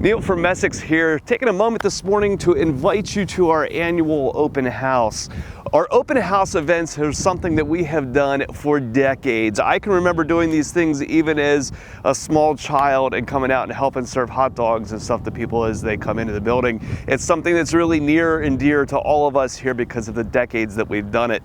Neil from Messick's here, taking a moment this morning to invite you to our annual open house. Our open house events are something that we have done for decades. I can remember doing these things even as a small child and coming out and helping serve hot dogs and stuff to people as they come into the building. It's something that's really near and dear to all of us here because of the decades that we've done it.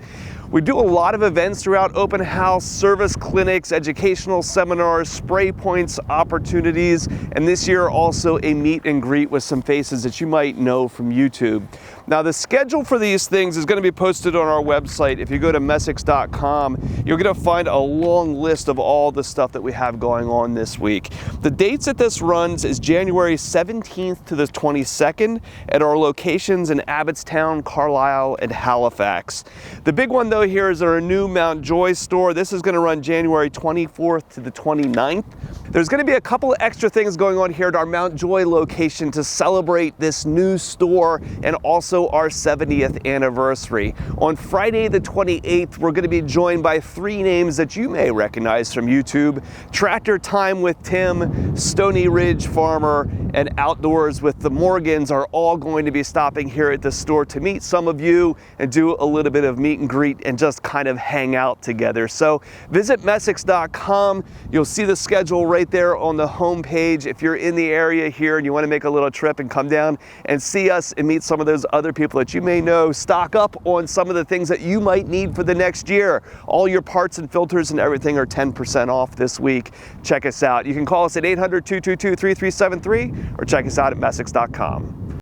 We do a lot of events throughout open house, service clinics, educational seminars, spray points, opportunities, and this year also a meet and greet with some faces that you might know from YouTube. Now the schedule for these things is going to be posted on our website. If you go to messicks.com, you're going to find a long list of all the stuff that we have going on this week. The dates that this runs is January 17th to the 22nd at our locations in Abbottstown, Carlisle, and Halifax. The big one though here is our new Mount Joy store. This is going to run January 24th to the 29th. There's going to be a couple of extra things going on here at our Mount Joy location to celebrate this new store and also our 70th anniversary. On Friday the 28th, we're going to be joined by three names that you may recognize from YouTube: Tractor Time with Tim, Stoney Ridge Farmer, and Outdoors with the Morgans are all going to be stopping here at the store to meet some of you and do a little bit of meet and greet and just kind of hang out together. So visit messicks.com. You'll see the schedule right there on the home page. If you're in the area here and you want to make a little trip and come down and see us and meet some of those other people that you may know, stock up on some of the things that you might need for the next year. All your parts and filters and everything are 10% off this week. Check us out. You can call us at 800-222-3373 or check us out at messicks.com.